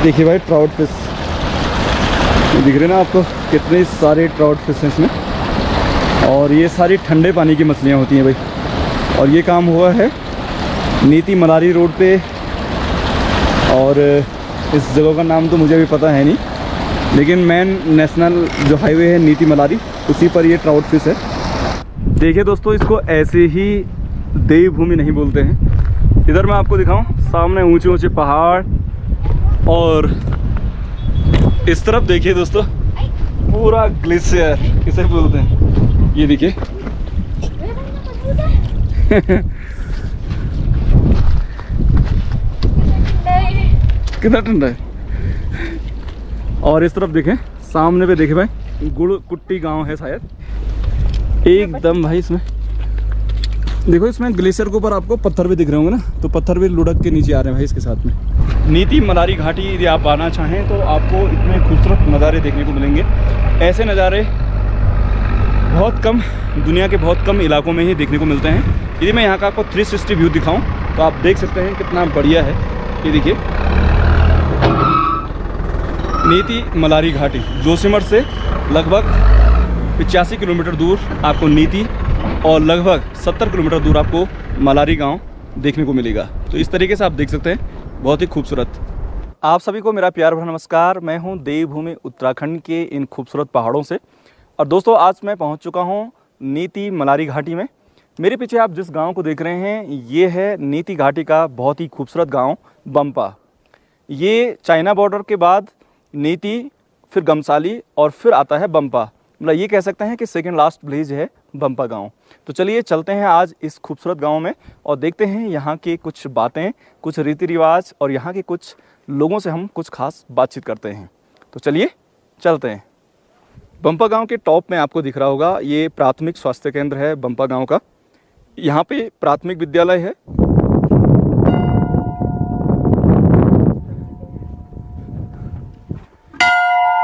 देखिए भाई trout fish दिख रहे ना आपको, कितने सारे ट्राउट फिश हैं इसमें। और ये सारी ठंडे पानी की मछलियाँ होती हैं भाई। और ये काम हुआ है नीति मलारी रोड पे, और इस जगह का नाम तो मुझे भी पता है नहीं, लेकिन मेन नेशनल जो हाईवे है नीति मलारी, उसी पर ये ट्राउट फिश है। देखिए दोस्तों, इसको ऐसे ही देवभूमि नहीं बोलते हैं। इधर मैं आपको दिखाऊं, सामने ऊंचे ऊंचे पहाड़, और इस तरफ देखिए दोस्तों पूरा ग्लेशियर किसे बोलते हैं, ये देखिए। कितना ठंडा है। और इस तरफ देखें, सामने पे देखे भाई गुड़ कुट्टी गांव है शायद एकदम। भाई इसमें देखो, इसमें ग्लेशियर के ऊपर आपको पत्थर भी दिख रहे होंगे ना, तो पत्थर भी लुढ़क के नीचे आ रहे हैं भाई इसके साथ में। नीति मलारी घाटी यदि आप आना चाहें तो आपको इतने खूबसूरत नज़ारे देखने को मिलेंगे। ऐसे नज़ारे बहुत कम, दुनिया के बहुत कम इलाकों में ही देखने को मिलते हैं। यदि मैं यहाँ का आपको 360 व्यू दिखाऊं तो आप देख सकते हैं कितना बढ़िया है। ये देखिए, नीति मलारी घाटी जोशीमठ से लगभग 85 किलोमीटर दूर आपको नीति, और लगभग 70 किलोमीटर दूर आपको मलारी गांव देखने को मिलेगा। तो इस तरीके से आप देख सकते हैं, बहुत ही खूबसूरत। आप सभी को मेरा प्यार भरा नमस्कार। मैं हूं देवभूमि उत्तराखंड के इन खूबसूरत पहाड़ों से। और दोस्तों, आज मैं पहुंच चुका हूं नीति मलारी घाटी में। मेरे पीछे आप जिस गांव को देख रहे हैं, ये है नीति घाटी का बहुत ही खूबसूरत गाँव बम्पा। ये चाइना बॉर्डर के बाद नीति, फिर गमसाली, और फिर आता है बम्पा। मतलब ये कह सकते हैं कि सेकंड लास्ट विलेज है बम्पा गांव। तो चलिए चलते हैं आज इस खूबसूरत गांव में और देखते हैं यहाँ के कुछ बातें, कुछ रीति रिवाज, और यहाँ के कुछ लोगों से हम कुछ खास बातचीत करते हैं। तो चलिए चलते हैं। बम्पा गांव के टॉप में आपको दिख रहा होगा, ये प्राथमिक स्वास्थ्य केंद्र है बम्पा गांव का। यहाँ पे प्राथमिक विद्यालय है।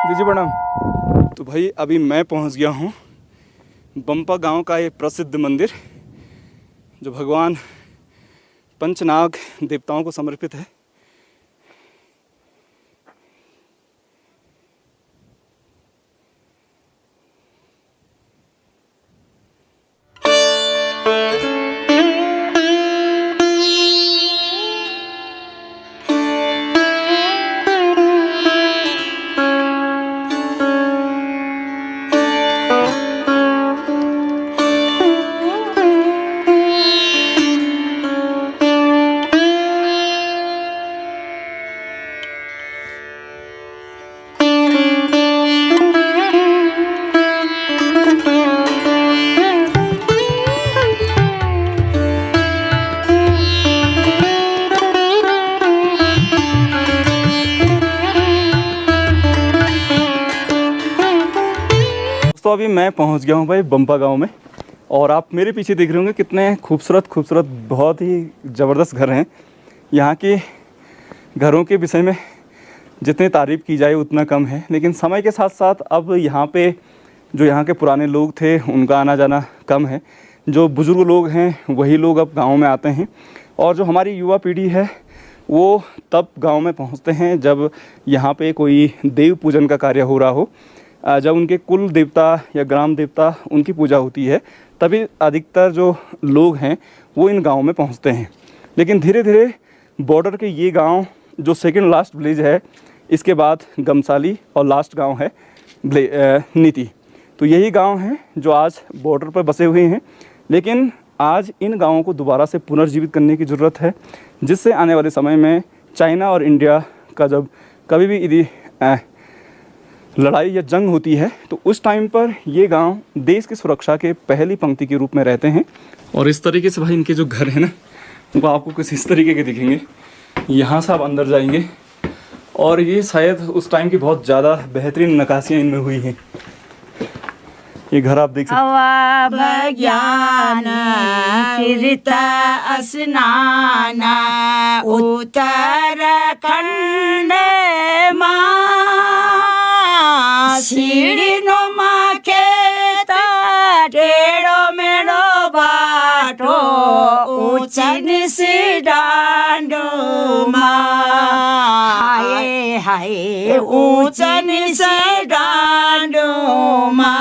दीजिए प्रणाम। तो भाई अभी मैं पहुंच गया हूं बम्पा गांव का ये प्रसिद्ध मंदिर, जो भगवान पंचनाग देवताओं को समर्पित है। तो अभी मैं पहुंच गया हूं भाई बम्पा गांव में, और आप मेरे पीछे देख रहे होंगे कितने खूबसूरत खूबसूरत, बहुत ही ज़बरदस्त घर हैं। यहाँ के घरों के विषय में जितनी तारीफ़ की जाए उतना कम है, लेकिन समय के साथ साथ अब यहाँ पे जो यहाँ के पुराने लोग थे उनका आना जाना कम है। जो बुज़ुर्ग लोग हैं वही लोग अब गाँव में आते हैं, और जो हमारी युवा पीढ़ी है वो तब गाँव में पहुँचते हैं जब यहाँ पे कोई देव पूजन का कार्य हो रहा हो, जब उनके कुल देवता या ग्राम देवता उनकी पूजा होती है, तभी अधिकतर जो लोग हैं वो इन गाँव में पहुँचते हैं। लेकिन धीरे धीरे बॉर्डर के ये गांव जो सेकंड लास्ट विलेज है, इसके बाद गमसाली और लास्ट गांव है नीति। तो यही गांव हैं जो आज बॉर्डर पर बसे हुए हैं। लेकिन आज इन गाँवों को दोबारा से पुनर्जीवित करने की ज़रूरत है, जिससे आने वाले समय में चाइना और इंडिया का जब कभी भी यदि लड़ाई या जंग होती है तो उस टाइम पर ये गांव देश की सुरक्षा के पहली पंक्ति के रूप में रहते हैं। और इस तरीके से भाई इनके जो घर हैं ना, वो आपको कुछ इस तरीके के दिखेंगे। यहाँ से आप अंदर जाएंगे और ये शायद उस टाइम की बहुत ज़्यादा बेहतरीन नक्काशियाँ इनमें हुई हैं। ये घर आप देख सकते हैं। उत्तराखंड सीढ़ीनो माखे टेढ़ो मेढ़ो बाटो ऊंची सी डांडो माए हाय ऊंच नीच डांडूमा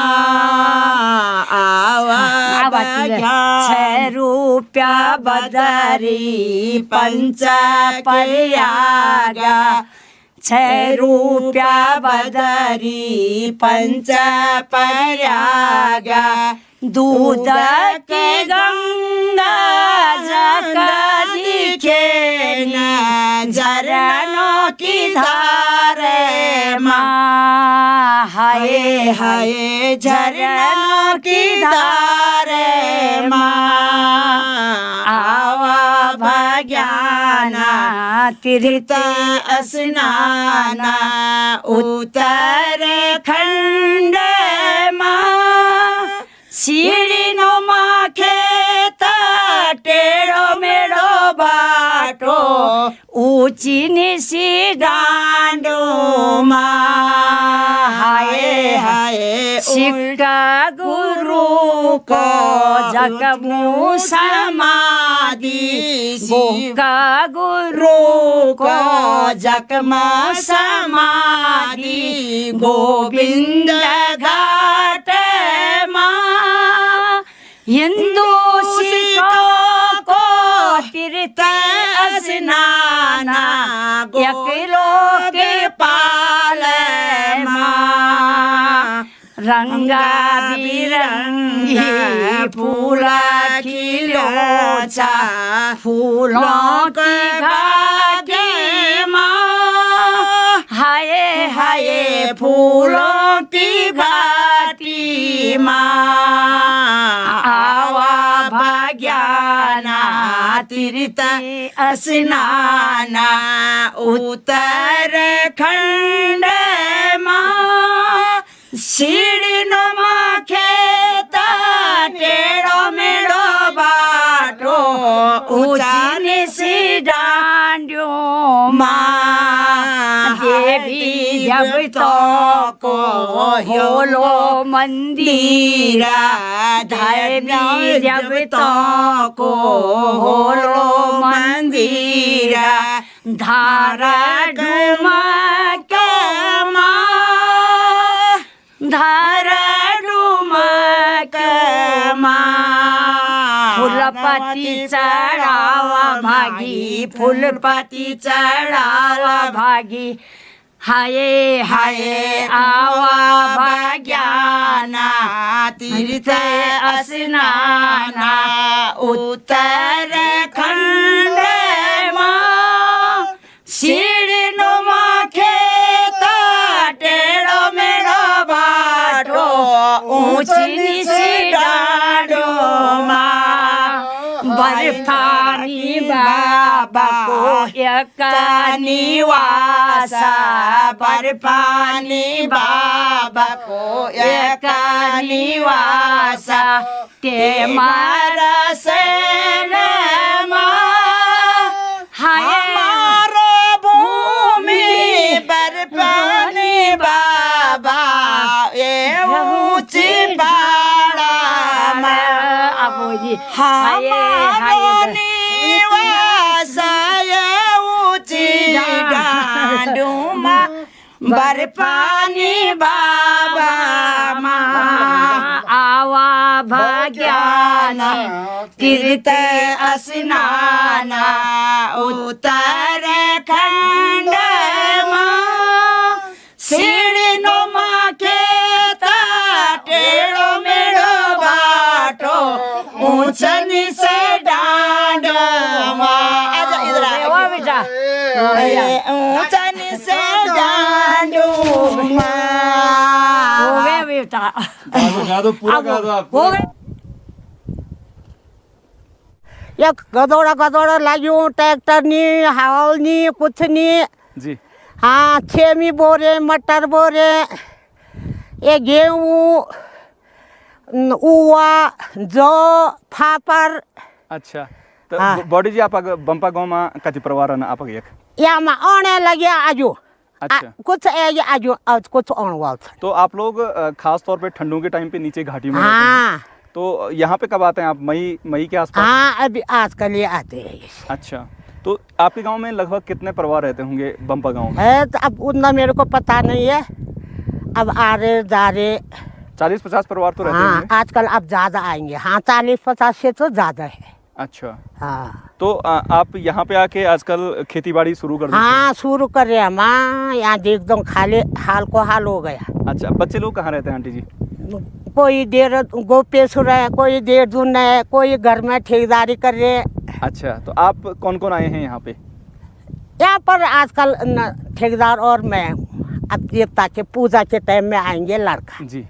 आवा बघ्या 6 रुपया बदरी पंच पर्यागा 6 रुपया बदरी पंच पर्यागा दूध के गंगा जका दिखे न झरनों की धारे माँ हाय हाय झरनों की धारे माँ आवा भाग्याना तीर्थ स्नाना उत्तराखंड माँ सीढ़ी नो माँ खेता टेढ़ो मेढ़ो बाटो ऊंची निसी डांडो माँ हाय हाय सिक्का गुरु को जगमु समाधि सिक्का गुरु को जगमा समाधि गोविंद घाट माँ हिंदू सिखों को तीर्थ स्नाना यकिलो के पाल माँ रंगा बिरंगी फूला खिलोचा फूलों की घाटी माँ हाय हाय फूलों की घाटी माँ आवा भाग्याना तीर्थ स्नाना उत्तराखंड माँ सीढ़ी माँ खेता टेढ़ो मेढ़ो बाटो ऊंची निसी डांडियो माँ देवी जब तो को होलो मंदिरा धर्मी जब तो को होलो मंदिरा धारा डूमा के माँ धारा डूमा के माँ फूलपति चढ़ावा भागी फूलपति चढ़ावा भागी हाय हाय आवा भाग्याना तीर्थ स्नाना उत्तराखंड माँ सीढ़ी नुमा खेता टेढ़ो मेढ़ो बाटो ऊंची नीची डांडो माँ बर्फानी बाबा को एक निवासा बर्फानी बाबा को एक निवासा ते मारा से हमारा भूमि बर्फानी बाबा ये ऊंची बाड़ा हमारा निवास ये ऊंची डांडूमा बर्फानी बाबा माँ आवा भाग्याना तीर्थ स्नाना उत्तराखंड माँ सीढ़ी नुमा खेता टेढ़ो मेढ़ो बाटो ऊंच नीच डांडो माँ आजा इधर आ बेटा ऊंच नीच डांडो माँ हो गया बेटा गा दो पूरा गा दो आप हो गया एक गदोड़ा लाग्यो ट्रैक्टर नी हाल नी कुछ नी जी हाँ छेमी बोरे मटर बोरे ये गेहूँ उवा जौ फापर अच्छा तो हाँ। बॉडी जी आप बंपा गाँव में कति परिवार आप एक या में आने लगे आजू अच्छा कुछ ये आजू आज कुछ आने वाला तो आप लोग खास तौर पे ठंडों के टाइम पे नीचे घाटी में रहते हैं। हाँ तो यहाँ पे कब आते हैं आप मई के आसपास हाँ अभी आज कल ये आते हैं अच्छा तो आपके गांव में लगभग कितने परिवार रहते होंगे बम्पा गांव में? है तो अब उतना मेरे को पता नहीं है, अब आ रहे जा रहे। 40-50 परिवार तो रहते हाँ, होंगे। आजकल अब ज़्यादा आएंगे। हाँ, 40-50 से तो ज़्यादा है। अच्छा, हाँ तो आप यहाँ पे आके आजकल खेती बाड़ी शुरू कर दी? हाँ, शुरू कर रहे हम। हाँ, यहाँ एकदम खाली हाल को हाल हो गया। अच्छा, बच्चे लोग कहाँ रहते हैं आंटी जी? कोई देर गोपेश्वर है, कोई देहरादून है, कोई घर में ठेकेदारी कर रहे। अच्छा, तो आप कौन कौन आए हैं यहाँ पे? यहाँ पर आजकल ठेकेदार और मैं हूँ। अब देवता के पूजा के टाइम में आएंगे लड़का जी।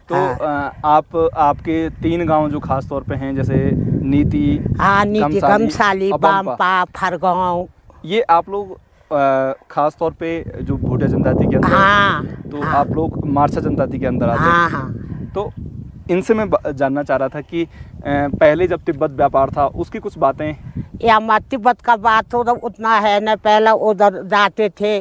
तो हाँ। आपके 3 गांव जो खास तौर पे हैं, जैसे नीति, हाँ, नीति, घमसाली, और बम्पा, बामपा, फरगांव। ये आप लोग खास तौर पे जो भोटिया जनजाति के अंदर, हाँ, तो हाँ। आप लोग मारसा जनजाति के अंदर आते हैं। हाँ हाँ। तो इनसे मैं जानना चाह रहा था कि पहले जब तिब्बत व्यापार था उसकी कुछ बातें। या मत तिब्बत का बात तो उतना है न, पहले उधर जाते थे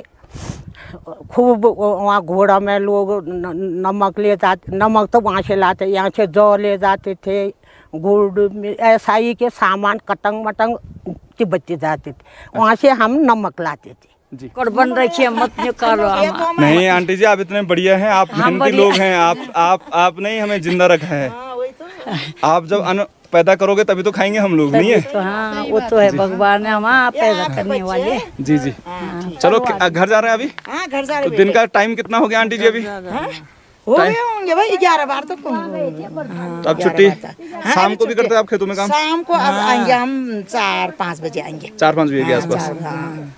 खूब, वहाँ घोड़ा में लोग नमक ले जाते, नमक तो वहाँ से लाते, यहाँ से जौ ले जाते थे, गुड़ में ऐसा ही के सामान कटंग मटंग तिब्बती जाते थे, वहाँ से हम नमक लाते थे। जी, कर बन रखी है, मत निकालो हम। नहीं आंटी जी, आप इतने बढ़िया हैं, आप मेहनती लोग हैं, आपने ही हमें जिंदा रखा है। आप जब अन्न पैदा करोगे तभी तो खाएंगे हम लोग, नहीं है? तो हाँ, वो तो है, भगवान है हमारा पैदा करने वाले। जी जी। चलो घर जा रहे हैं अभी? हाँ, घर जा तो रहे। दिन का टाइम कितना हो गया आंटी जी अभी? हो गए होंगे भाई 11 बार तो। तो अब छुट्टी शाम को भी करते हैं आप खेतों में काम? शाम को अब आएंगे हम 4-5 बजे आएंगे। 4-5 बजे के आसपास।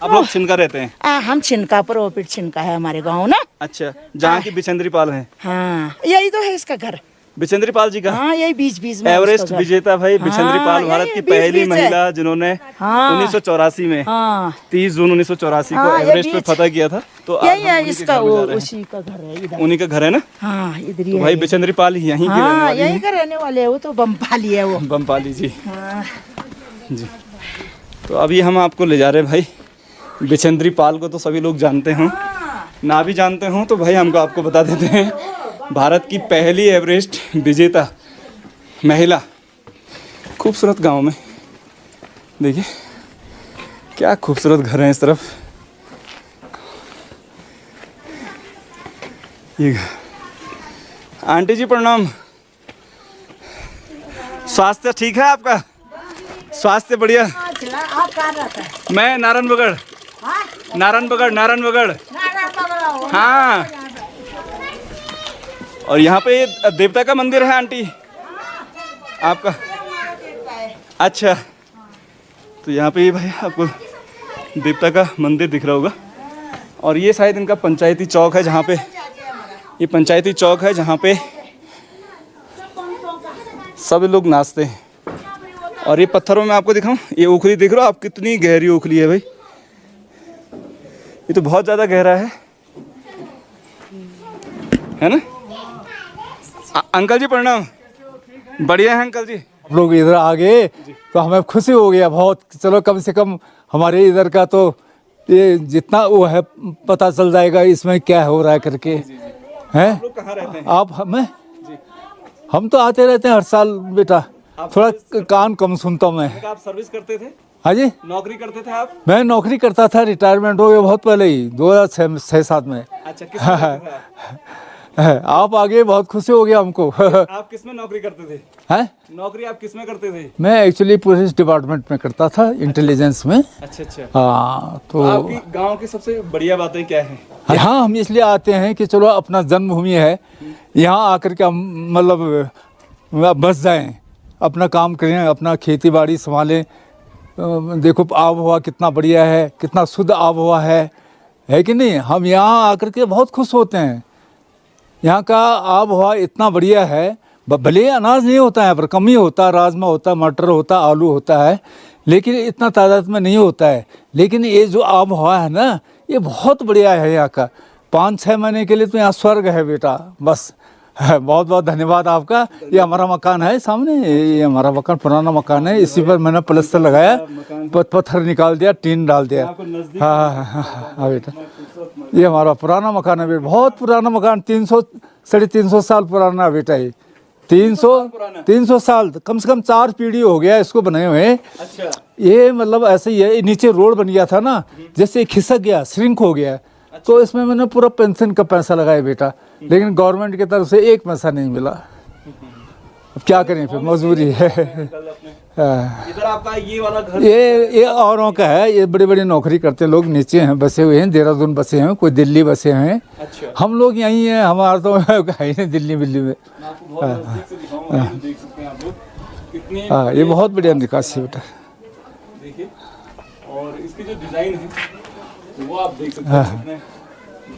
आप लोग छिनका रहते हैं? हम छिनका पर, ओपिट छिनका है हमारे गाँव ना। अच्छा, जहाँ की बिचेंद्री पाल है? हाँ, यही तो है इसका घर। बिचेंद्री पाल जी का? हाँ, यही बीच में एवरेस्ट उसका घर। विजेता भाई बिचेंद्री पाल, भारत की यही पहली बीच-बीच है। महिला जिन्होंने हाँ। 1984 में हाँ, 30 जून 1984 को हाँ, ये एवरेस्ट पे बीच। फतह किया था। तो आज यही हम है उन्हीं के इसका, घर में वो जा रहे हैं। उसी का घर है इधर। उन्हीं का घर है ना? हाँ, इधर ही तो है भाई ये। बिचेंद्री पाल यहीं की रहने हाँ, वाली यही हैं। का रहने वाले है, वो तो बम्पाली है वो। बमपाली जी। हाँ। जी, तो अभी हम आपको ले जा रहे हैं भाई। बिचेंद्री पाल को तो सभी लोग जानते हों, ना भी जानते हों तो भाई हमको आपको बता देते हैं, भारत की पहली एवरेस्ट विजेता महिला। खूबसूरत गांव में देखिए क्या खूबसूरत घर हैं इस तरफ। ये आंटी जी प्रणाम। स्वास्थ्य ठीक है आपका? स्वास्थ्य बढ़िया। मैं नारायणबगड़। हाँ, और यहाँ पे देवता का मंदिर है आंटी आपका? अच्छा, तो यहाँ पे भाई आपको देवता का मंदिर दिख रहा होगा। और ये शायद इनका पंचायती चौक है, जहाँ पे ये पंचायती चौक है जहाँ पे सब लोग नाचते हैं। और ये पत्थरों में आपको दिखाऊं, ये ओखली दिख रहा हो आप, कितनी गहरी ओखली है भाई, ये तो बहुत ज़्यादा गहरा है ना? अंकल जी प्रणाम। बढ़िया है अंकल जी। आप लोग इधर आ गए तो हमें खुशी हो गया बहुत। चलो कम से कम हमारे इधर का तो ये जितना वो है पता चल जाएगा इसमें क्या हो रहा है करके। हैं लोग कहाँ रहते हैं? आप? हमें हम तो आते रहते हैं हर साल बेटा, थोड़ा कान कम सुनता हूँ मैं। आप सर्विस करते थे? हाँ जी, नौकरी करते थे आप? मैं नौकरी करता था, रिटायरमेंट हो गया बहुत पहले ही, 2006-7 में। अच्छा, किस में करते थे आप? आप आगे बहुत खुशी हो गया हमको। आप किस में नौकरी करते थे? हैं? नौकरी आप किस में करते थे? मैं एक्चुअली पुलिस डिपार्टमेंट में करता था, इंटेलिजेंस में। अच्छा अच्छा। हाँ, तो आपकी गांव की सबसे बढ़िया बातें क्या है? यहाँ हम इसलिए आते हैं कि चलो अपना जन्मभूमि है, यहाँ आकर के हम मतलब बस जाएं, अपना काम करें, अपना खेती बाड़ी संभालें। देखो आब हवा कितना बढ़िया है, कितना शुद्ध आब हवा है कि नहीं? हम यहाँ आकर के बहुत खुश होते हैं। यहाँ का आब हवा इतना बढ़िया है, भले अनाज नहीं होता है यहाँ पर, कम ही होता है, राजमा होता है, मटर होता है, आलू होता है, लेकिन इतना तादाद में नहीं होता है। लेकिन ये जो आब हवा है ना, ये बहुत बढ़िया है यहाँ का। 5-6 महीने के लिए तो यहाँ स्वर्ग है बेटा, बस। बहुत बहुत धन्यवाद आपका। ये हमारा मकान है सामने, ये हमारा मकान पुराना मकान है, इसी पर मैंने प्लास्टर लगाया, पत्थर निकाल दिया, टीन डाल दिया। हाँ बेटा, ये हमारा पुराना मकान है बेटा, बहुत पुराना मकान, 300-350 साल पुराना है बेटा। ये 300 साल, कम से कम 4 पीढ़ी हो गया इसको बने हुए। अच्छा। ये मतलब ऐसे ही है, ये नीचे रोड बन गया था ना, जैसे खिसक गया, श्रिंक हो गया। तो इसमें मैंने पूरा पेंशन का पैसा लगाया बेटा, लेकिन गवर्नमेंट की तरफ से एक पैसा नहीं मिला। अब क्या करें, फिर मजबूरी है। इधर आपका ये वाला घर ये औरों का है, ये बड़े बड़े नौकरी करते लोग नीचे हैं, बसे हुए हैं, देहरादून बसे हैं, कोई दिल्ली बसे हैं। अच्छा। हम लोग यहीं हैं, हमारा तो है ही नहीं दिल्ली बिल्ली में। मैं आपको बहुत नजदीक से दिखाऊंगा, ये देख सकते हैं आप लोग कितनी हाँ, ये बहुत बढ़िया निकासी है बेटा। देखिए, और इसकी जो डिजाइन है वो आप देख सकते हैं कितने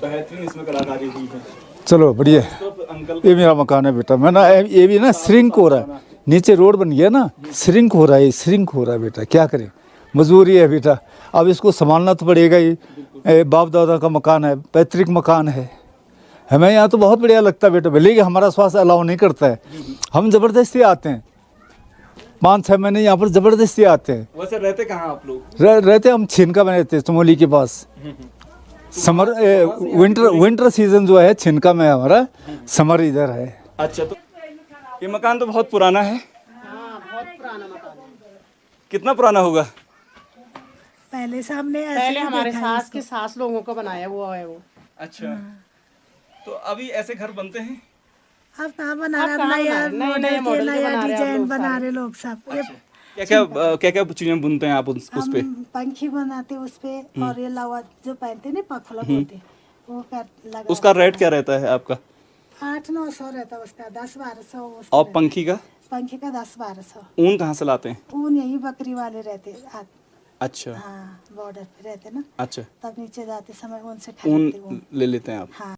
बेहतरीन इसमें कलाकारी हुई है। चलो बढ़िया। तो अंकल ये मेरा मकान है बेटा। मैं ना ये भी ना श्रिंक हो रहा है, नीचे रोड बन गया ना, श्रिंक हो रहा है, श्रिंक हो रहा है बेटा, क्या करें, मजबूरी है बेटा। अब इसको संभालना तो पड़ेगा ही। बाप दादा का मकान है, पैतृक मकान है, हमें यहाँ तो बहुत बढ़िया लगता है बेटा, भले कि हमारा स्वास्थ्य अलाउ नहीं करता है। हम ज़बरदस्ती आते हैं, 5-6 महीने यहाँ पर ज़बरदस्ती आते हैं। वैसे रहते कहाँ आप लोग? रहते हम छिनका में रहते हैं, चमोली के पास। समर विंटर सीजन जो है छिनका में हमारा, समर इधर है। अच्छा, तो ये मकान तो बहुत पुराना है। बहुत पुराना मकान है। कितना पुराना होगा? पहले सामने ऐसे पहले ही हमारे देखा है सास के सास लोगों का बनाया हुआ है वो। अच्छा, तो अभी ऐसे घर बनते हैं? अब कहाँ बना रहे, अब कहाँ नया बना रहे, नए मॉडल के मॉडल के नया बना रहे हैं अब डिजाइन लोग बना सारे। रहे लोग सब। ये क्या क्या क्या बुनते हैं उस पे? हम पंखी बनाते उस पे, और ये लावा जो पहनते हैं ना पखलक होते, वो कर लगा। उसका रेट क्या रहता है आपका? 800-900 रहता है उसका, 10-1200 और पंखी का? पंखी का 10-1200। ऊन कहाँ से लाते हैं? ऊन यही बकरी वाले रहते अच्छा हाँ, बॉर्डर पे रहते ना, अच्छा, तब नीचे जाते समय उनसे ऊन खरीदते ऊन। ले लेते हैं आप? हाँ।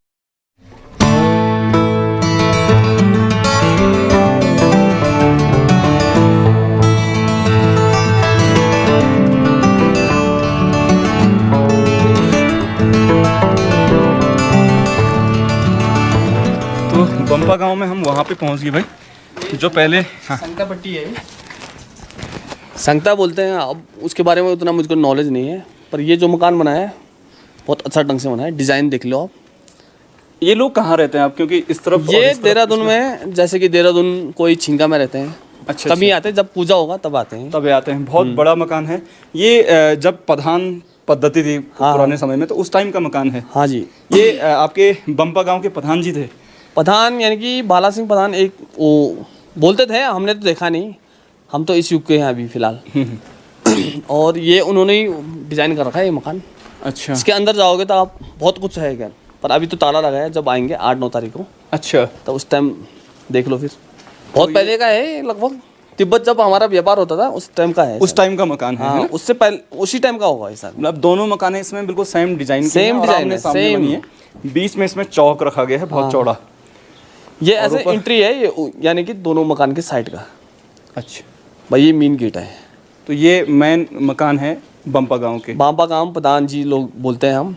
तो बम्पा गांव में हम वहाँ पे पहुँच गए भाई, जो पहले हाँ संगता पट्टी है, संगता बोलते हैं। अब उसके बारे में उतना मुझको नॉलेज नहीं है, पर ये जो मकान बना है बहुत अच्छा ढंग से बना है, डिज़ाइन देख लो आप। ये लोग कहाँ रहते हैं आप? क्योंकि इस तरफ और ये इस तरफ देहरादून इसमें- में, जैसे कि देहरादून कोई छिंगा में रहते हैं, अच्छा, तभी आते हैं, जब पूजा होगा तब आते हैं। तब आते हैं। बहुत बड़ा मकान है ये। जब प्रधान पद्धति थी पुराने समय में, तो उस टाइम का मकान है। हाँ जी, ये आपके बम्पा गांव के प्रधान जी थे? प्रधान यानी कि बाला सिंह प्रधान, एक वो बोलते थे, हमने तो देखा नहीं, हम तो इस युग के हैं अभी फिलहाल। और ये उन्होंने ही डिज़ाइन कर रखा है ये मकान। अच्छा इसके अंदर जाओगे तो आप बहुत कुछ है क्या, पर अभी तो ताला लगा है, जब आएंगे 8-9 तारीख को अच्छा, तो उस टाइम देख लो। फिर बहुत पहले का है, लगभग तिब्बत जब हमारा व्यापार होता था उस टाइम का है। उस टाइम का मकान है हाँ, ना? उससे पहले उसी टाइम का होगा ऐसा। मतलब दोनों मकान है इसमें बिल्कुल सेम डिजाइन Same design है, same। है। बीच में इसमें चौक रखा गया है, बहुत चौड़ा। ये ऐसे ऊपर- एंट्री है ये, यानी कि दोनों मकान के साइड का। अच्छा, भाई ये मेन गेट है। तो ये मेन मकान है बम्पा गांव के। बांपा गांव प्रधान जी लोग बोलते हैं हम।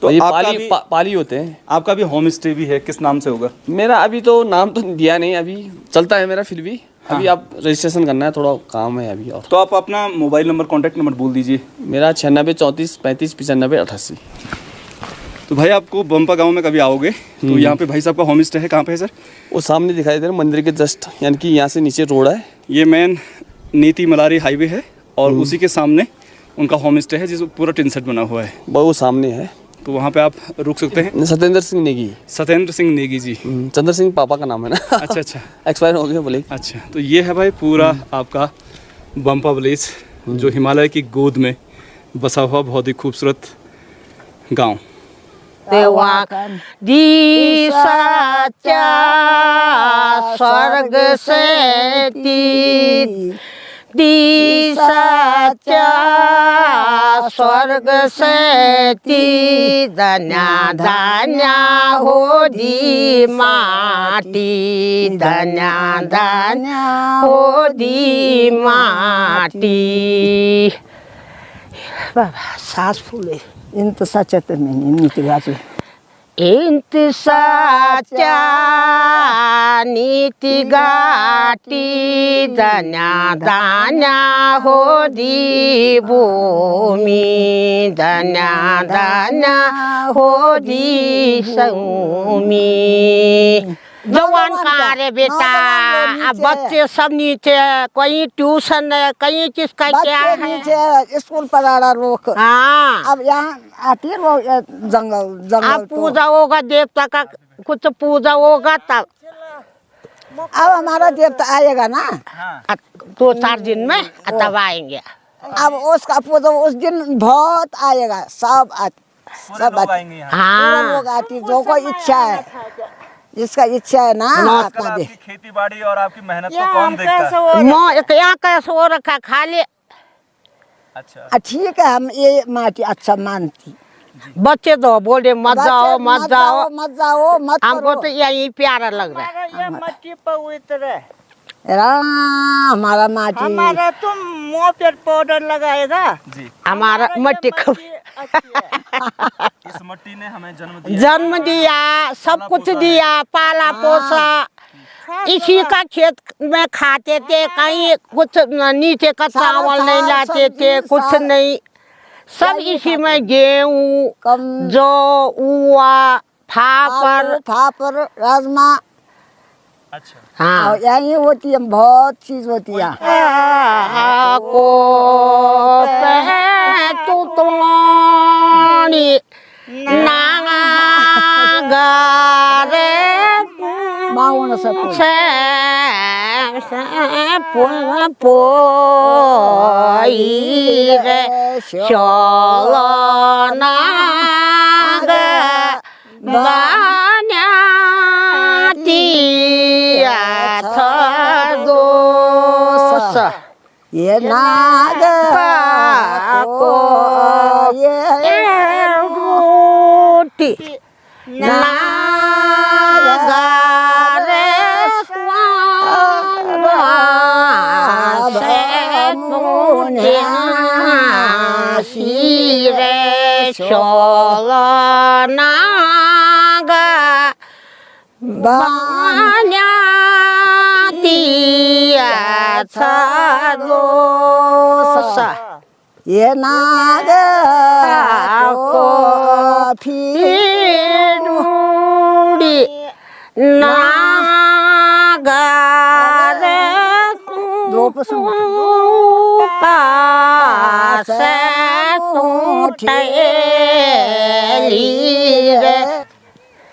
तो और ये आपका पाली भी- पाली होते हैं। आपका भी होम स्टे भी है, किस नाम से होगा? मेरा अभी तो नाम तो दिया नहीं, अभी चलता है मेरा फिर भी। अभी आप रजिस्ट्रेशन करना है, थोड़ा काम है अभी। और तो आप अपना मोबाइल नंबर, कॉन्टैक्ट नंबर बोल दीजिए। मेरा 96 34 35 95 88। तो भाई आपको बम्पा गांव में कभी आओगे तो यहाँ पे भाई साहब का होम स्टे है। कहाँ पे है सर? वो सामने दिखाई दे रहा है मंदिर के जस्ट, यानी कि यहाँ से नीचे रोड है। ये मेन नीति मलारी हाईवे है, और उसी के सामने उनका होम स्टे है, जिसमें पूरा टिन सेट बना हुआ है। वो सामने है। तो वहाँ पे आप रुक सकते हैं। सत्येंद्र सिंह नेगी, सत्येंद्र सिंह नेगी जी। चंद्र सिंह पापा का नाम है ना। अच्छा अच्छा एक्सपायर हो गया बोले। अच्छा, तो ये है भाई पूरा आपका बम्पा विलेज, जो हिमालय की गोद में बसा हुआ बहुत ही खूबसूरत गांव। तेव्हा दिसाच्या स्वर्ग से ती दिसाच्या स्वर्ग से ती धन्या धन्या हो दी माटी, धन्या धन्या हो दी माटी। बाबा सास फुले इंत सचत में नीति गाची इंत साच्या नीति गाटी, धन्या धन्या हो दी भूमि, धन्या धन्या हो दी सौमी। जवान कहाँ रे बेटा? अब बच्चे सब नीचे है, कहीं ट्यूशन है, कहीं किसका क्या है। नीचे स्कूल पढ़ा लोग। हाँ, अब यहाँ आती है वो जंगल अब पूजा होगा देवता का, कुछ पूजा होगा तब। अब हमारा देवता आएगा ना 2-4 दिन में तब आएंगे। अब उसका पूजा उस दिन बहुत आएगा, सब आएंगे। हाँ, लोग आती, जो कोई इच्छा है, जिसका इच्छा है ना अपना दे। खेती बाड़ी और आपकी मेहनत को कौन देखता है? यहाँ कैसे हो रखा खाली। अच्छा, ठीक है, हम ये माटी अच्छा मानती। बच्चे तो बोले मत जाओ मत जाओ, मत जाओ मत हमको करो। तो यही प्यारा लग रहा है। मट्टी पवित्र है। हमारा माटी हमारा तुम मुँह पर पाउडर लगाए था। जी, हमारा मट्टी को इस मिट्टी ने हमें जन्म दिया, सब कुछ दिया, पाला पोसा। इसी का खेत में खाते थे, कहीं कुछ नीचे का चावल नहीं लाते थे, कुछ नहीं, सब इसी में गेहूँ, जौ, उवा, फापर राजमा। अच्छा, हाँ, यही होती है, बहुत चीज होती है। को तू तोनी नागारे माँगो सब कुछ। पोई रे चलो नाग ये नाग को ये रोटी नागारे रे चलो नाग बान्या ये नाग को फिर नागारे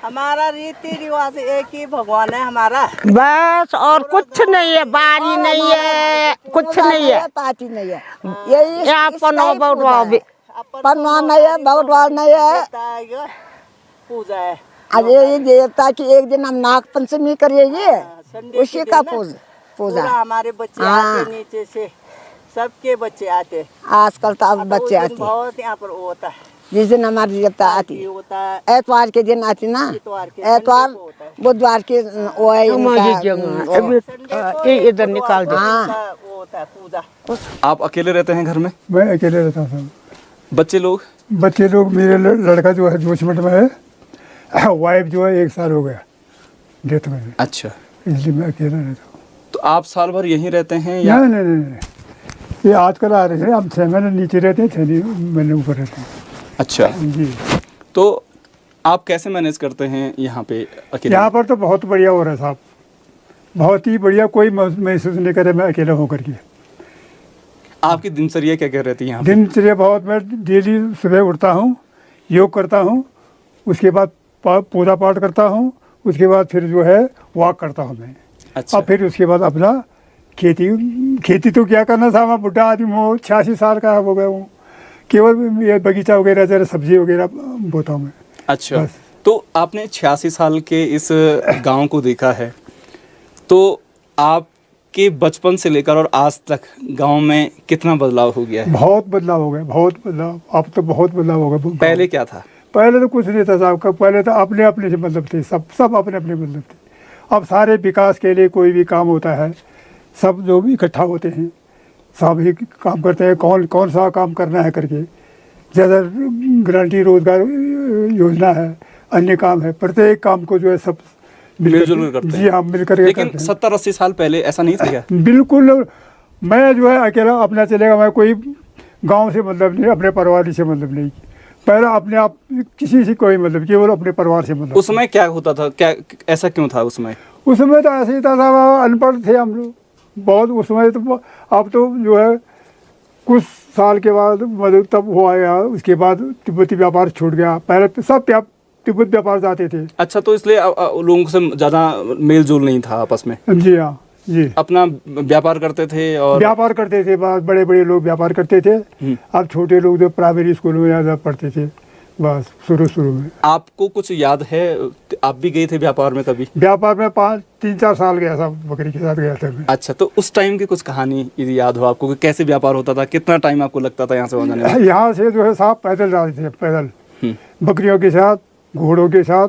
हमारा रीति रिवाज एक ही भगवान है हमारा। बस और कुछ नहीं है, बारी नहीं है, कुछ नहीं है। पार्टी नहीं है, यही पनवा नहीं है, भगवान नहीं है, पूजा है। अब यही देवता की एक दिन हम नाग पंचमी करेंगे, उसी का पूजा। हमारे बच्चे आते नीचे से, सबके बच्चे आते। आजकल तो अब बच्चे आते, बहुत यहाँ पर वो होता है। जिस दिन हमारी देवता आती, एतवार के दिन आती ना, एतवार बुधवार के वो है इधर निकाल दे। हाँ, आप अकेले रहते हैं घर में? मैं अकेले रहता हूँ। बच्चे लोग? बच्चे लोग, मेरे लड़का जो है जोशीमठ में है, वाइफ जो है 1 साल हो गया डेथ में। अच्छा, इसलिए मैं अकेला रहता हूँ। तो आप साल भर यहीं रहते हैं या? नहीं, ये आजकल आ रहे हैं, हम 6 महीने नीचे रहते हैं, 6 महीने ऊपर रहते हैं। अच्छा जी, तो आप कैसे मैनेज करते हैं यहाँ पे अकेले? यहाँ पर तो बहुत बढ़िया हो रहा है साहब, बहुत ही बढ़िया, कोई महसूस नहीं करे मैं अकेला होकर के। आपकी दिनचर्या क्या क्या रहती है यहाँ पे? दिनचर्या बहुत, मैं डेली सुबह उठता हूँ, योग करता हूँ, उसके बाद पूजा पाठ करता हूँ, उसके बाद फिर जो है वॉक करता हूँ मैं। अच्छा, और फिर उसके बाद अपना खेती तो क्या करना था, मैं बुढ़ा आदमी हूँ, 86 साल का हो गया हूँ, केवल ये बगीचा वगैरह जरा सब्जी वगैरह बोता हूँ मैं। अच्छा, बस। तो आपने 86 साल के इस गांव को देखा है, तो आपके बचपन से लेकर और आज तक गांव में कितना बदलाव हो गया है? बहुत बदलाव हो गया, बहुत बदलाव, अब तो बहुत बदलाव हो गया। पहले क्या था? पहले तो कुछ नहीं था साहब का, पहले तो अपने अपने से मतलब थे, सब अपने अपने मतलब थे। अब सारे विकास के लिए कोई भी काम होता है, सब जो भी इकट्ठा होते हैं, सब ही काम करते हैं, कौन सा काम करना है करके। ज़्यादा गारंटी रोजगार योजना है, अन्य काम है, प्रत्येक काम को जो है सब मिलजुल कर करते हैं। जी हाँ, मिलकर लेकिन 70-80 साल पहले ऐसा नहीं था क्या? बिल्कुल, मैं जो है अकेला अपना चलेगा, मैं कोई गांव से मतलब नहीं, अपने परिवार से मतलब नहीं, पहला अपने आप किसी से कोई मतलब, केवल अपने परिवार से मतलब। उस समय क्या होता था, क्या ऐसा क्यों था उसमें? उस समय तो ऐसे ही था, अनपढ़ थे हम लोग बहुत उस समय तो। अब तो जो है कुछ साल के बाद मतलब तब हुआ गया, उसके बाद तिब्बती व्यापार छूट गया। पहले तो सब तिब्बत व्यापार जाते थे। अच्छा, तो इसलिए लोगों से ज़्यादा मेल जोल नहीं था आपस में? जी हाँ जी, अपना व्यापार करते थे और व्यापार करते थे। बड़े बड़े लोग व्यापार करते थे। अब छोटे लोग जो प्राइमरी स्कूल में ज़्यादा पढ़ते थे बस शुरू में। आपको कुछ याद है, आप भी गए थे व्यापार में कभी? व्यापार में 3-4 साल गया था, बकरी के साथ गया था मैं। अच्छा, तो उस टाइम की कुछ कहानी यदि याद हो आपको कि कैसे व्यापार होता था, कितना टाइम आपको लगता था यहाँ से वहाँ जाने में? यहाँ से जो है साहब पैदल जाते थे, पैदल बकरियों के साथ, घोड़ों के साथ।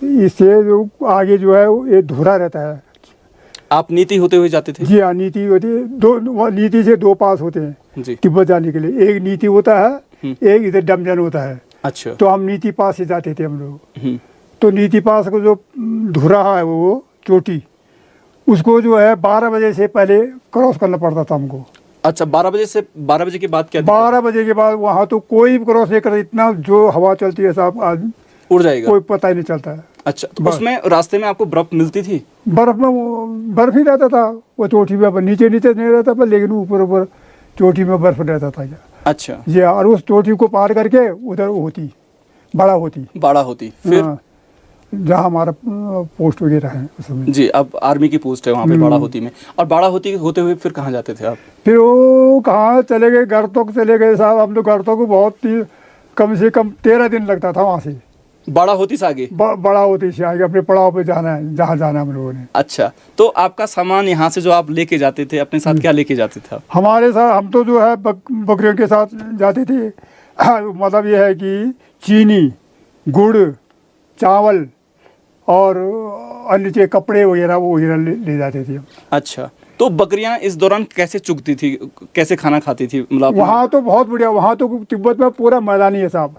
इससे जो आगे जो है वो ये धुरा रहता है। आप नीति होते हुए जाते थे? जी हाँ, नीति होती है। नीति से 2 पास होते हैं जी। तिब्बत जाने के लिए। एक नीति होता है, एक इधर डमजन होता है। अच्छा। तो हम नीति पास से जाते थे हम लोग। तो नीति पास को जो धुरा है वो चोटी, उसको जो है 12 बजे से पहले क्रॉस करना पड़ता था हमको। अच्छा, 12 बजे से 12 बजे के बाद क्या? 12 बजे के बाद वहाँ तो कोई भी क्रॉस नहीं करता। इतना जो हवा चलती है साहब, आज उड़ जाएगा, कोई पता ही नहीं चलता है। अच्छा, तो उसमें रास्ते में आपको बर्फ मिलती थी? बर्फ में बर्फ ही रहता था वो चोटी में, नीचे नहीं रहता था, लेकिन ऊपर चोटी में बर्फ रहता था। अच्छा जी, और उस चोटी को पार करके उधर बड़ा होती फिर जहाँ हमारा पोस्ट वगैरह है उस समय। जी, अब आर्मी की पोस्ट है वहाँ पे बाड़ा होती में। और बाड़ा होती होते हुए फिर कहाँ जाते थे आप? फिर वो कहाँ चले गए, घर तक चले गए साहब। हम तो घर तक बहुत कम से कम 13 दिन लगता था वहाँ से। बाड़ा होती से आगे? बड़ा होती से आगे अपने पड़ाव पे जाना है, जहाँ जाना हम लोगों ने। अच्छा, तो आपका सामान यहाँ से जो आप लेके जाते थे, अपने साथ क्या लेके जाते थे आप? हमारे साथ हम तो जो है बकरियों के साथ जाते थे। मतलब ये है कि चीनी, गुड़, चावल और अन्य चीज़, कपड़े वगैरह वो वगैरह ले जाते थे। अच्छा, तो बकरियां इस दौरान कैसे चुगती थी, कैसे खाना खाती थी? मतलब वहाँ तो बहुत बढ़िया, वहाँ तो तिब्बत में पूरा मैदानी है साहब,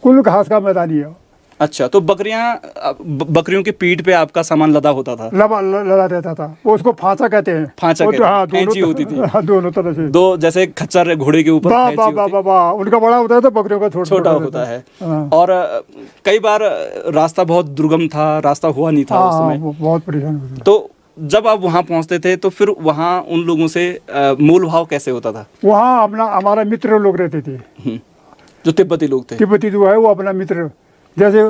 कुल घास का मैदानी है। अच्छा, तो बकरियों की पीठ पे आपका सामान लदा होता था? लदा रहता था। वो उसको फांसा कहते हैं। फांसा वो कहते हैं। हाँ, कैंची होती थी। हाँ, दोनों तरह से। दो जैसे खच्चर घोड़े के ऊपर कैंची होती है। वाह, उनका बड़ा होता है तो बकरियों का छोटा होता है। हाँ। और कई बार रास्ता बहुत दुर्गम था, रास्ता हुआ नहीं था उस समय। बहुत परेशान होता। तो जब आप वहाँ पहुँचते थे तो फिर वहाँ उन लोगों से मोल भाव कैसे होता था? वहाँ हमारा मित्र लोग रहते थे, जो तिब्बती लोग थे। तिब्बती जो है वो अपना मित्र, जैसे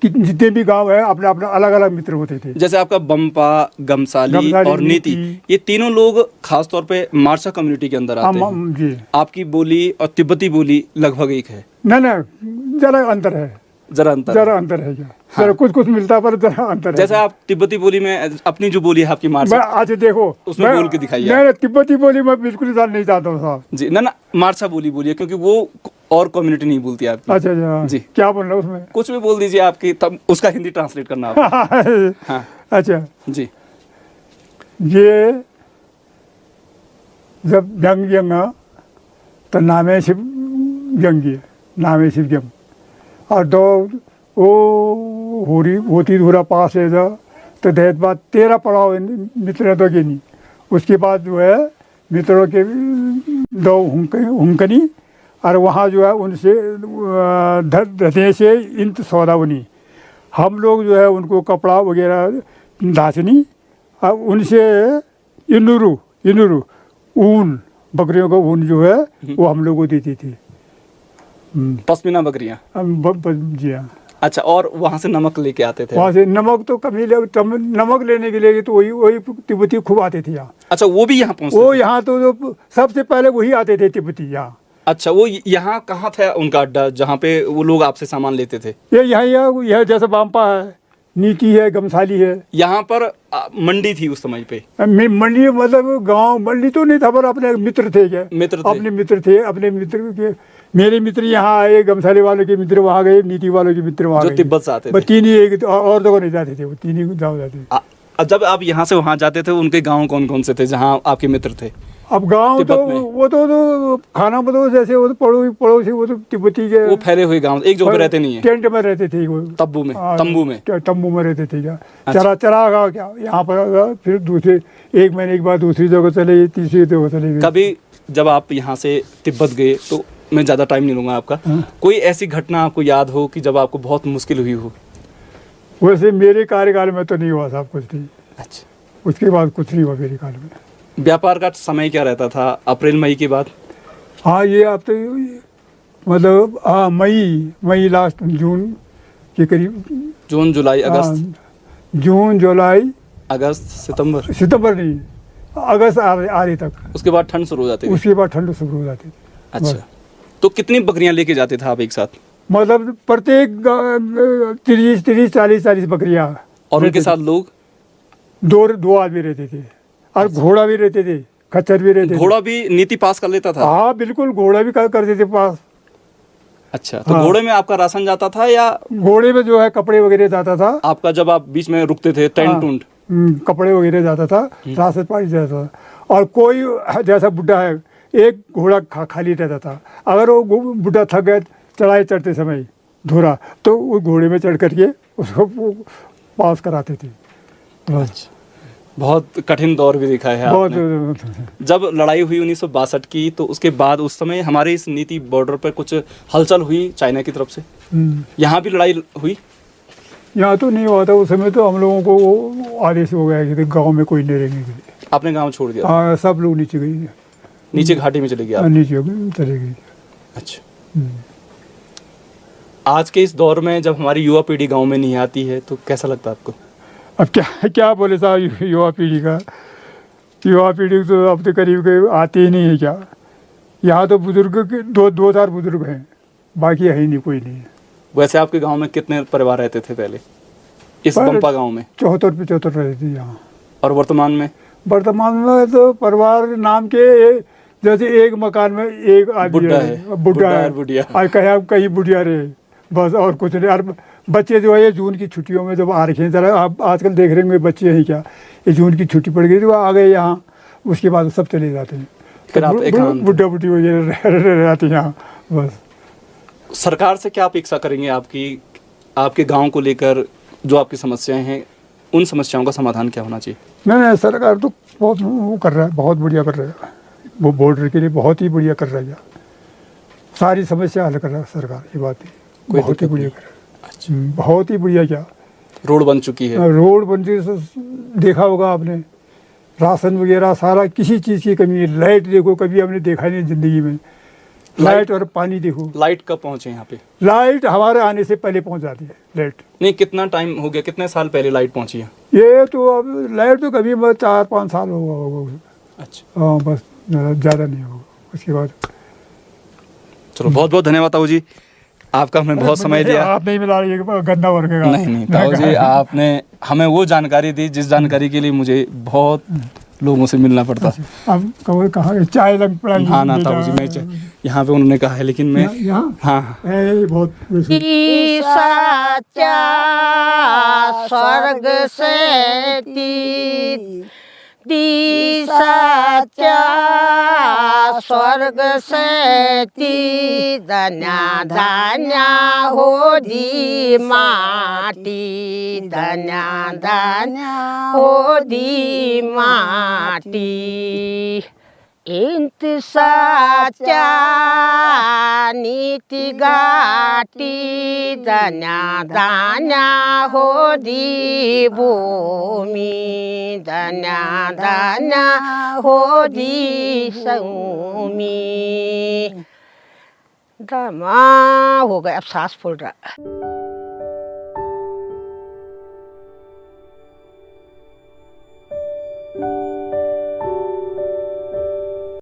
जितने भी गांव है अपने अपना अलग अलग मित्र होते थे। जैसे आपका बम्पा, गमसाली और नीति, ये तीनों लोग खास तौर पे मारसा कम्युनिटी के अंदर आते हैं। जी। आपकी बोली और तिब्बती बोली लगभग एक है? नहीं, जरा अंतर है। जरा अंतर है क्या? जरा कुछ मिलता है, पर जरा अंतर है। जैसे आप तिब्बती बोली में अपनी जो बोली है आपकी मारसा, आज देखो उसमें बोल के दिखाइए। नहीं, तिब्बती बोली मैं बिल्कुल नहीं जानता हूँ साहब जी। ना मारसा बोलिए, क्योंकि वो और कम्युनिटी नहीं बोलती आपकी। अच्छा जी, क्या बोल रहा हूँ उसमें? कुछ भी बोल दीजिए आपकी, तब उसका हिंदी ट्रांसलेट करना आप। हाँ अच्छा जी। ये जब जंग तो नामे शिव जंग और दो वो होती धूरा पास ले जा तो देर बाद 13 पड़ाव मित्र तो के नहीं। उसके बाद जो है मित्रों के 2 हुंकनी और वहाँ जो है उनसे धरने से इंत सौदा बनी। हम लोग जो है उनको कपड़ा वगैरह दाचनी और उनसे इनुरु ऊन, बकरियों का ऊन जो है वो हम लोग को देती थी। पश्मीना बकरियाँ? जी हाँ। अच्छा, और वहाँ से नमक लेके आते थे? वहाँ से नमक तो कभी नमक लेने के लिए तो वही तिब्बती खूब आते थे यहाँ। अच्छा, वो भी यहाँ पहुँचते? वो यहाँ तो जो सबसे पहले वही आते थे तिब्बती यहाँ। अच्छा, वो यहाँ कहाँ था उनका अड्डा जहाँ पे वो लोग आपसे सामान लेते थे? ये यहाँ जैसे बाम्पा है, नीति है, गमसाली है। यहाँ पर मंडी थी उस समय पे? मंडी मतलब गांव मंडी तो नहीं था, पर अपने मित्र थे क्या? अपने मित्र थे। अपने मित्र के मेरे मित्र यहाँ आए, गमसाली वालों के मित्र वहाँ गए, नीति वालों के मित्र वहाँ गए। जो तिब्बत से आते थे? तीन ही, एक और जगह नहीं जाते थे, वो तीन ही गाँव जाते। जब आप यहाँ से वहाँ जाते थे, उनके गाँव कौन कौन से थे जहाँ आपके मित्र थे? अब गांव तो वो तो खाना मतलब जैसे वो तो पड़ोसी वो तो तिब्बती के वो फैले हुए गांव एक जगह पे रहते नहीं है? टेंट में रहते थे वो, तंबू में रहते थे क्या? चरा क्या यहाँ पर, फिर दूसरे 1 महीने के बाद दूसरी जगह चले गए, तीसरी जगह चले गए। कभी जब आप यहाँ से तिब्बत गए तो मैं ज़्यादा टाइम नहीं लूँगा आपका। कोई ऐसी घटना आपको याद हो कि जब आपको बहुत मुश्किल हुई हो? वैसे मेरे कार्यकाल में तो नहीं हुआ साहब कुछ नहीं, अच्छा, उसके बाद कुछ नहीं हुआ मेरे काल में। व्यापार का समय क्या रहता था अप्रैल मई के बाद? हाँ ये अब तो मतलब हाँ मई लास्ट जून के करीब। जून जुलाई अगस्त? हाँ, जून जुलाई अगस्त सितंबर नहीं, अगस्त आधे तक। उसके बाद ठंड शुरू हो जाती थी? उसके बाद ठंड शुरू हो जाती थी। अच्छा, तो कितनी बकरियां लेके जाते थे आप एक साथ? मतलब प्रत्येक 30-40 बकरियां। और उनके साथ लोग? दो आदमी रहते थे और घोड़ा भी रहते थे, खच्चर भी रहते थे। घोड़ा भी नीति पास कर लेता था? हाँ बिल्कुल, घोड़ा भी करते थे पास। अच्छा, तो हाँ। घोड़े में आपका राशन जाता था या? घोड़े में जो है कपड़े वगैरह जाता था आपका जब आप बीच में रुकते थे टेंट उंट? कपड़े वगैरह जाता था, राशन पानी जाता था। और कोई जैसा बुढ़ा है, एक घोड़ा खाली रहता था। अगर वो बुढ़ा थक गया चढ़ाई चढ़ते समय धोरा, तो वो घोड़े में चढ़ करके उसको पास कराते थे। बस बहुत कठिन दौर भी देखा है आपने। बहुत। जब लड़ाई हुई 1962 की, तो उसके बाद उस समय हमारे इस नीति बॉर्डर पर कुछ हलचल हुई चाइना की तरफ से? यहाँ भी लड़ाई हुई? यहाँ तो नहीं हुआ था उस समय, तो हम लोगों को वो आदेश हो गया कि गांव में कोई नहीं रहेंगे। आपने गांव छोड़ दिया? हाँ, सब लोग नीचे गए, नीचे घाटी में चले गए आप? नीचे हो गए, चले गए। अच्छा, आज के इस दौर में जब हमारी युवा पीढ़ी गांव में नहीं आती है तो कैसा लगता है आपको? अब क्या बोले साहब, युवा पीढ़ी तो अब तो करीब आती ही नहीं है क्या। यहाँ तो बुजुर्ग के दो चार बुजुर्ग हैं, बाकी है ही नहीं, कोई नहीं है। वैसे आपके गांव में कितने परिवार रहते थे पहले इस बंपा गांव में? 74 रहते थे यहाँ। और वर्तमान में? वर्तमान में तो परिवार नाम के जैसे एक मकान में एक आदमी बुढ़ा है, बुढ़िया। और कहीं बुढ़िया रहे, बस और कुछ नहीं। और बच्चे जो है ये जून की छुट्टियों में जब आ रखे हैं, जरा आप आजकल देख रहे होंगे बच्चे हैं क्या, ये जून की छुट्टी पड़ गई तो आ गए यहाँ, उसके बाद सब चले जाते हैं। फिर आप एकांत? बुढ़ा बुढ़ी वगैरह रह जाते हैं यहाँ बस। सरकार से क्या अपेक्षा करेंगे आपके गांव को लेकर? जो आपकी समस्याएं हैं, उन समस्याओं का समाधान क्या होना चाहिए? नहीं, सरकार तो बहुत वो कर रहा है, बहुत बढ़िया कर रहा है। वो बॉर्डर के लिए बहुत ही बढ़िया कर रहा है, सारी समस्या हल कर रहा है सरकार। ये बात है, बहुत ही बढ़िया कर रहा है। बहुत ही बढ़िया। क्या रोड बन चुकी है? रोड बन चुकी, देखा होगा आपने, राशन वगैरह सारा, किसी चीज़ की कमी है। लाइट देखो, कभी हमने देखा नहीं जिंदगी में। लाइट और पानी देखो। लाइट कब पहुंचे यहाँ पे? लाइट हमारे आने से पहले पहुंच जाती है लाइट। नहीं, कितना टाइम हो गया, कितने साल पहले लाइट पहुंची है? ये तो अब लाइट तो कभी 4-5 साल होगा। अच्छा, हाँ, बस ज़्यादा नहीं होगा उसके बाद। चलो, बहुत बहुत धन्यवाद ताऊ जी, आपका हमें बहुत समय दिया। आप नहीं मिला, ये गंदा वर्ग का। नहीं ताऊ जी, आपने हमें वो जानकारी दी जिस जानकारी के लिए मुझे बहुत लोगों से मिलना पड़ता। अब कहाँ चाय लग पड़ा? हाँ ना ताऊ जी, मैं यहाँ पे उन्होंने कहा है, लेकिन मैं हाँ बहुत सच्चा स्वर्ग से दी सच्चा स्वर्ग से धन्या धन्या हो दी माटी, धन्या धन्या हो दी माटी। इंत सच्चा नीति घाटी, धन्या धन्या हो दी भूमि, धन्या धन्या हो दी सौमी। दमा हो गया, अब सांस फूल रहा।